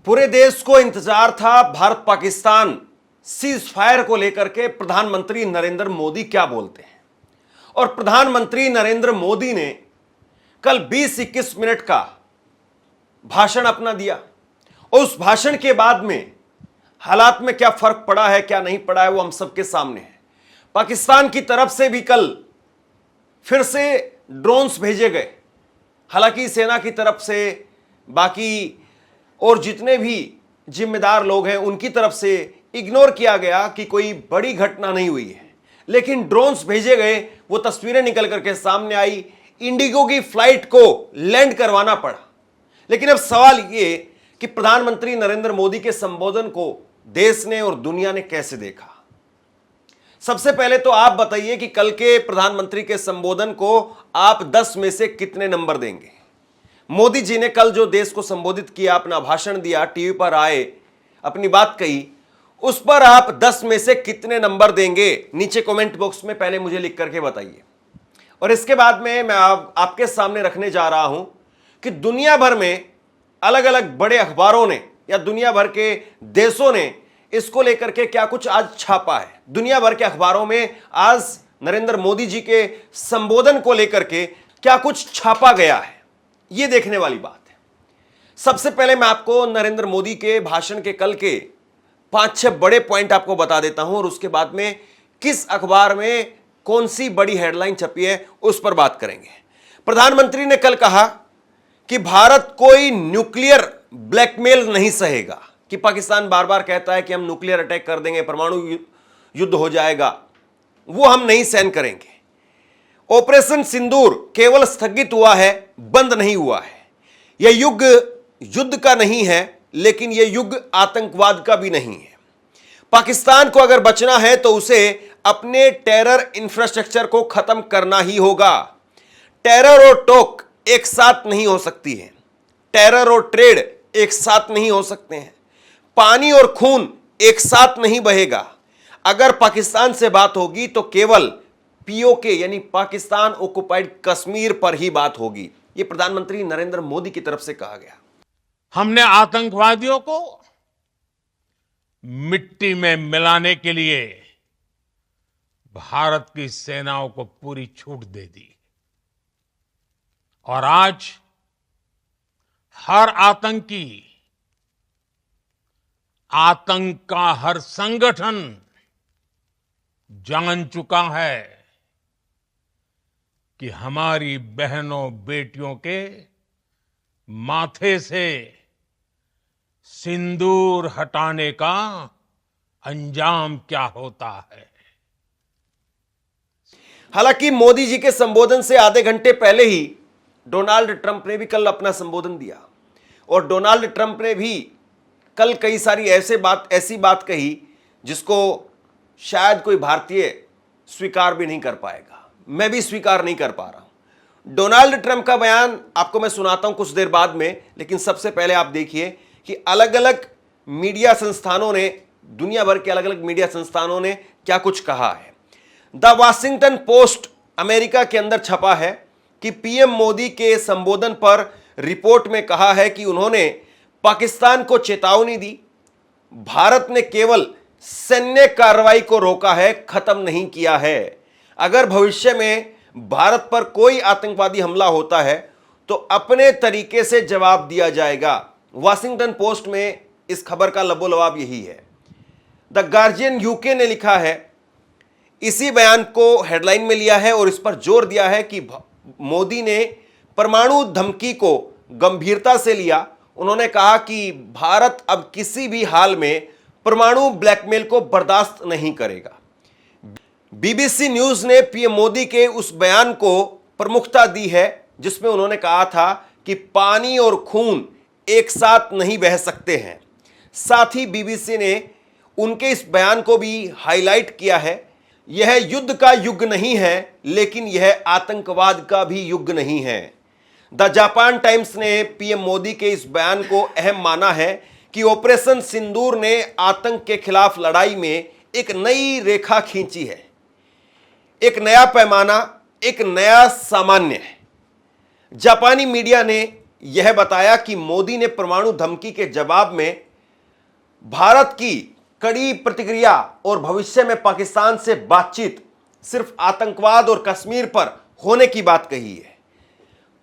पूरे देश को इंतजार था भारत पाकिस्तान सीज फायर को लेकर के प्रधानमंत्री नरेंद्र मोदी क्या बोलते हैं। और प्रधानमंत्री नरेंद्र मोदी ने कल 20-21 मिनट का भाषण अपना दिया और उस भाषण के बाद में हालात में क्या फर्क पड़ा है क्या नहीं पड़ा है वो हम सबके सामने है। पाकिस्तान की तरफ से भी कल फिर से ड्रोन्स भेजे गए। हालांकि सेना की तरफ से बाकी और जितने भी जिम्मेदार लोग हैं उनकी तरफ से इग्नोर किया गया कि कोई बड़ी घटना नहीं हुई है, लेकिन ड्रोन्स भेजे गए, वो तस्वीरें निकल करके सामने आई। इंडिगो की फ्लाइट को लैंड करवाना पड़ा। लेकिन अब सवाल ये कि प्रधानमंत्री नरेंद्र मोदी के संबोधन को देश ने और दुनिया ने कैसे देखा। सबसे पहले तो आप बताइए कि कल के प्रधानमंत्री के संबोधन को आप 10 में से कितने नंबर देंगे। मोदी जी ने कल जो देश को संबोधित किया, अपना भाषण दिया, टीवी पर आए, अपनी बात कही, उस पर आप 10 में से कितने नंबर देंगे नीचे कमेंट बॉक्स में पहले मुझे लिख करके बताइए। और इसके बाद में मैं आपके सामने रखने जा रहा हूं कि दुनिया भर में अलग अलग बड़े अखबारों ने या दुनिया भर के देशों ने इसको लेकर के क्या कुछ आज छापा है। दुनिया भर के अखबारों में आज नरेंद्र मोदी जी के संबोधन को लेकर के क्या कुछ छापा गया है, यह देखने वाली बात है। सबसे पहले मैं आपको नरेंद्र मोदी के भाषण के कल के 5-6 बड़े पॉइंट आपको बता देता हूं और उसके बाद में किस अखबार में कौन सी बड़ी हेडलाइन छपी है उस पर बात करेंगे। प्रधानमंत्री ने कल कहा कि भारत कोई न्यूक्लियर ब्लैकमेल नहीं सहेगा, कि पाकिस्तान बार बार कहता है कि हम न्यूक्लियर अटैक कर देंगे, परमाणु युद्ध हो जाएगा, वो हम नहीं सहन करेंगे। ऑपरेशन सिंदूर केवल स्थगित हुआ है, बंद नहीं हुआ है। यह युग युद्ध का नहीं है, लेकिन यह युग आतंकवाद का भी नहीं है। पाकिस्तान को अगर बचना है तो उसे अपने टेरर इंफ्रास्ट्रक्चर को खत्म करना ही होगा। टेरर और टॉक एक साथ नहीं हो सकती है। टेरर और ट्रेड एक साथ नहीं हो सकते हैं। पानी और खून एक साथ नहीं बहेगा। अगर पाकिस्तान से बात होगी तो केवल पीओके यानी पाकिस्तान ऑक्युपाइड कश्मीर पर ही बात होगी। यह प्रधानमंत्री नरेंद्र मोदी की तरफ से कहा गया। हमने आतंकवादियों को मिट्टी में मिलाने के लिए भारत की सेनाओं को पूरी छूट दे दी और आज हर आतंकी, आतंक का हर संगठन जान चुका है कि हमारी बहनों बेटियों के माथे से सिंदूर हटाने का अंजाम क्या होता है। हालांकि मोदी जी के संबोधन से आधे घंटे पहले ही डोनाल्ड ट्रंप ने भी कल अपना संबोधन दिया और डोनाल्ड ट्रंप ने भी कल कई सारी ऐसी बात कही जिसको शायद कोई भारतीय स्वीकार भी नहीं कर पाएगा। मैं भी स्वीकार नहीं कर पा रहा हूं। डोनाल्ड ट्रंप का बयान आपको मैं सुनाता हूं कुछ देर बाद में, लेकिन सबसे पहले आप देखिए कि अलग अलग मीडिया संस्थानों ने, दुनिया भर के अलग अलग मीडिया संस्थानों ने क्या कुछ कहा है। द वाशिंगटन पोस्ट अमेरिका के अंदर छपा है कि पीएम मोदी के संबोधन पर रिपोर्ट में कहा है कि उन्होंने पाकिस्तान को चेतावनी दी। भारत ने केवल सैन्य कार्रवाई को रोका है, खत्म नहीं किया है। अगर भविष्य में भारत पर कोई आतंकवादी हमला होता है तो अपने तरीके से जवाब दिया जाएगा। वाशिंगटन पोस्ट में इस खबर का लबोलबाब यही है। द गार्जियन यूके ने लिखा है, इसी बयान को हेडलाइन में लिया है और इस पर जोर दिया है कि मोदी ने परमाणु धमकी को गंभीरता से लिया। उन्होंने कहा कि भारत अब किसी भी हाल में परमाणु ब्लैकमेल को बर्दाश्त नहीं करेगा। बीबीसी न्यूज ने पीएम मोदी के उस बयान को प्रमुखता दी है जिसमें उन्होंने कहा था कि पानी और खून एक साथ नहीं बह सकते हैं। साथ ही बीबीसी ने उनके इस बयान को भी हाईलाइट किया है, यह युद्ध का युग नहीं है, लेकिन यह आतंकवाद का भी युग नहीं है। द जापान टाइम्स ने पीएम मोदी के इस बयान को अहम माना है कि ऑपरेशन सिंदूर ने आतंक के खिलाफ लड़ाई में एक नई रेखा खींची है, एक नया पैमाना, एक नया सामान्य है। जापानी मीडिया ने यह बताया कि मोदी ने परमाणु धमकी के जवाब में भारत की कड़ी प्रतिक्रिया और भविष्य में पाकिस्तान से बातचीत सिर्फ आतंकवाद और कश्मीर पर होने की बात कही है।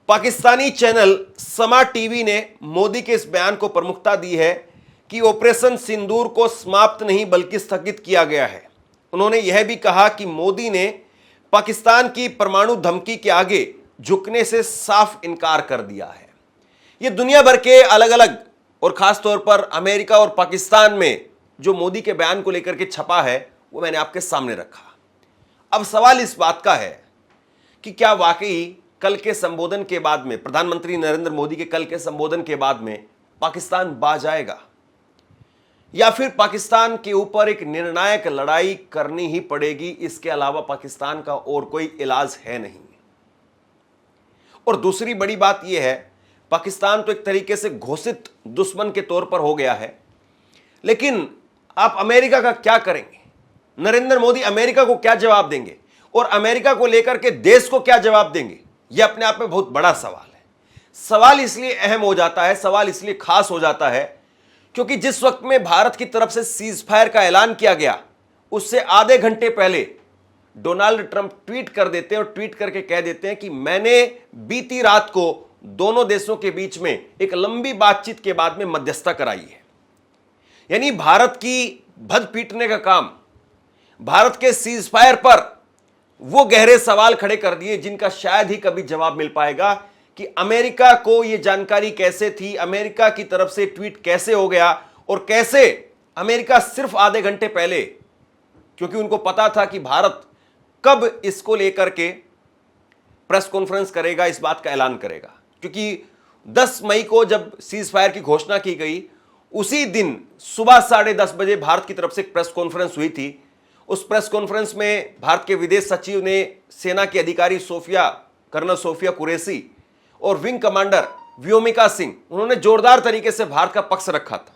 पाकिस्तानी चैनल समा टीवी ने मोदी के इस बयान को प्रमुखता दी है कि ऑपरेशन सिंदूर को समाप्त नहीं बल्कि स्थगित किया गया है। उन्होंने यह भी कहा कि मोदी ने पाकिस्तान की परमाणु धमकी के आगे झुकने से साफ इनकार कर दिया है। यह दुनिया भर के अलग अलग और खास तौर पर अमेरिका और पाकिस्तान में जो मोदी के बयान को लेकर के छपा है वो मैंने आपके सामने रखा। अब सवाल इस बात का है कि क्या वाकई कल के संबोधन के बाद में, प्रधानमंत्री नरेंद्र मोदी के कल के संबोधन के बाद में पाकिस्तान बाज आएगा, या फिर पाकिस्तान के ऊपर एक निर्णायक लड़ाई करनी ही पड़ेगी, इसके अलावा पाकिस्तान का और कोई इलाज है नहीं। और दूसरी बड़ी बात यह है, पाकिस्तान तो एक तरीके से घोषित दुश्मन के तौर पर हो गया है, लेकिन आप अमेरिका का क्या करेंगे? नरेंद्र मोदी अमेरिका को क्या जवाब देंगे और अमेरिका को लेकर के देश को क्या जवाब देंगे? यह अपने आप में बहुत बड़ा सवाल है। सवाल इसलिए अहम हो जाता है, सवाल इसलिए खास हो जाता है क्योंकि जिस वक्त में भारत की तरफ से सीज फायर का ऐलान किया गया, उससे आधे घंटे पहले डोनाल्ड ट्रंप ट्वीट कर देते हैं और ट्वीट करके कह देते हैं कि मैंने बीती रात को दोनों देशों के बीच में एक लंबी बातचीत के बाद में मध्यस्थता कराई है। यानी भारत की भद पीटने का काम, भारत के सीज फायर पर वो गहरे सवाल खड़े कर दिए जिनका शायद ही कभी जवाब मिल पाएगा कि अमेरिका को यह जानकारी कैसे थी, अमेरिका की तरफ से ट्वीट कैसे हो गया और कैसे अमेरिका सिर्फ आधे घंटे पहले, क्योंकि उनको पता था कि भारत कब इसको लेकर के प्रेस कॉन्फ्रेंस करेगा, इस बात का ऐलान करेगा, क्योंकि 10 मई को जब सीज फायर की घोषणा की गई, उसी दिन सुबह 10:30 बजे भारत की तरफ से एक प्रेस कॉन्फ्रेंस हुई थी। उस प्रेस कॉन्फ्रेंस में भारत के विदेश सचिव ने सेना के अधिकारी कर्नल सोफिया कुरैशी और विंग कमांडर व्योमिका सिंह, उन्होंने जोरदार तरीके से भारत का पक्ष रखा था।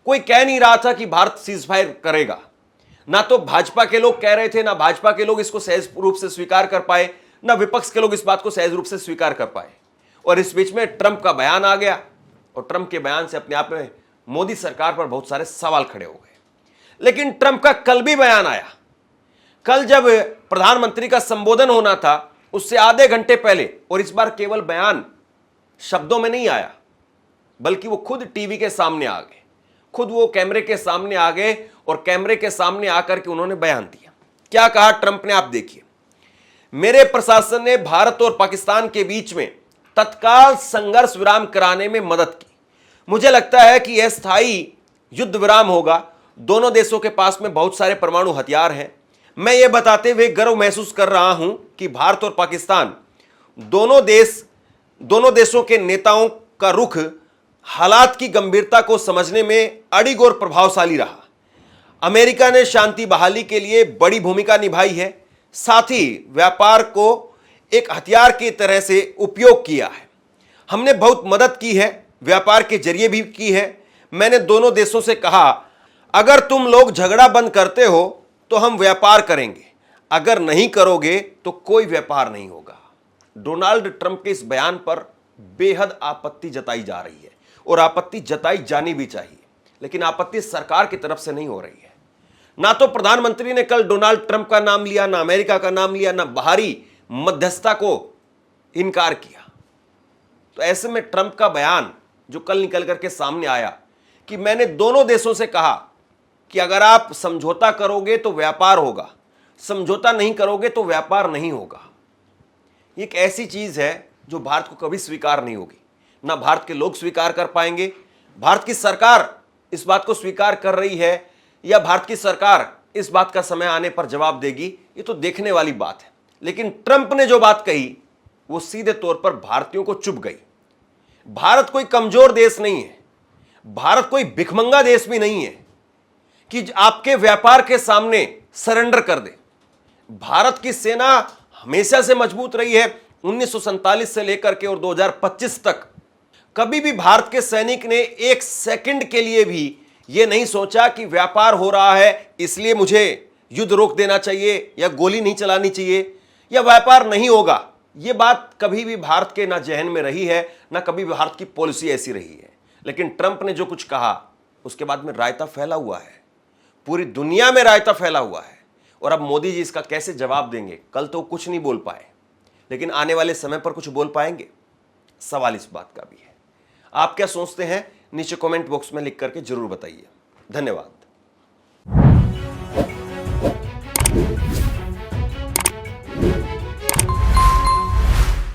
कोई कह नहीं रहा था कि भारत सीज फायर करेगा, ना तो भाजपा के लोग कह रहे थे, ना भाजपा के लोग इसको सहज रूप से स्वीकार कर पाए, ना विपक्ष के लोग इस बात को सहज रूप से स्वीकार कर पाए। और इस बीच में ट्रंप का बयान आ गया और ट्रंप के बयान से अपने आप में मोदी सरकार पर बहुत सारे सवाल खड़े हो गए। लेकिन ट्रंप का कल भी बयान आया। कल जब प्रधानमंत्री का संबोधन होना था, उससे आधे घंटे पहले, और इस बार केवल बयान शब्दों में नहीं आया, बल्कि वो खुद टीवी के सामने आ गए, खुद वो कैमरे के सामने आ गए और कैमरे के सामने आकर के उन्होंने बयान दिया। क्या कहा ट्रंप ने, आप देखिए। मेरे प्रशासन ने भारत और पाकिस्तान के बीच में तत्काल संघर्ष विराम कराने में मदद की। मुझे लगता है कि यह स्थायी युद्ध विराम होगा। दोनों देशों के पास में बहुत सारे परमाणु हथियार हैं। मैं ये बताते हुए गर्व महसूस कर रहा हूं कि भारत और पाकिस्तान दोनों देशों के नेताओं का रुख हालात की गंभीरता को समझने में अडिग और प्रभावशाली रहा। अमेरिका ने शांति बहाली के लिए बड़ी भूमिका निभाई है, साथ ही व्यापार को एक हथियार की तरह से उपयोग किया है। हमने बहुत मदद की है, व्यापार के जरिए भी की है। मैंने दोनों देशों से कहा, अगर तुम लोग झगड़ा बंद करते हो तो हम व्यापार करेंगे, अगर नहीं करोगे तो कोई व्यापार नहीं होगा। डोनाल्ड ट्रंप के इस बयान पर बेहद आपत्ति जताई जा रही है और आपत्ति जताई जानी भी चाहिए, लेकिन आपत्ति सरकार की तरफ से नहीं हो रही है। ना तो प्रधानमंत्री ने कल डोनाल्ड ट्रंप का नाम लिया, ना अमेरिका का नाम लिया, ना बाहरी मध्यस्थता को इनकार किया। तो ऐसे में ट्रंप का बयान जो कल निकल करके सामने आया कि मैंने दोनों देशों से कहा कि अगर आप समझौता करोगे तो व्यापार होगा, समझौता नहीं करोगे तो व्यापार नहीं होगा, ये एक ऐसी चीज है जो भारत को कभी स्वीकार नहीं होगी। ना भारत के लोग स्वीकार कर पाएंगे, भारत की सरकार इस बात को स्वीकार कर रही है या भारत की सरकार इस बात का समय आने पर जवाब देगी, ये तो देखने वाली बात है। लेकिन ट्रंप ने जो बात कही वो सीधे तौर पर भारतीयों को चुभ गई। भारत कोई कमजोर देश नहीं है, भारत कोई भिखमंगा देश भी नहीं है कि आपके व्यापार के सामने सरेंडर कर दे। भारत की सेना हमेशा से मजबूत रही है, 1947 से लेकर के और 2025 तक कभी भी भारत के सैनिक ने एक सेकंड के लिए भी यह नहीं सोचा कि व्यापार हो रहा है इसलिए मुझे युद्ध रोक देना चाहिए या गोली नहीं चलानी चाहिए या व्यापार नहीं होगा यह बात कभी भी भारत के ना जहन में रही है, ना कभी भारत की पॉलिसी ऐसी रही है। लेकिन ट्रंप ने जो कुछ कहा उसके बाद में रायता फैला हुआ है, पूरी दुनिया में रायता फैला हुआ है। और अब मोदी जी इसका कैसे जवाब देंगे? कल तो कुछ नहीं बोल पाए, लेकिन आने वाले समय पर कुछ बोल पाएंगे? सवाल इस बात का भी है। आप क्या सोचते हैं? नीचे कमेंट बॉक्स में लिख करके जरूर बताइए। धन्यवाद।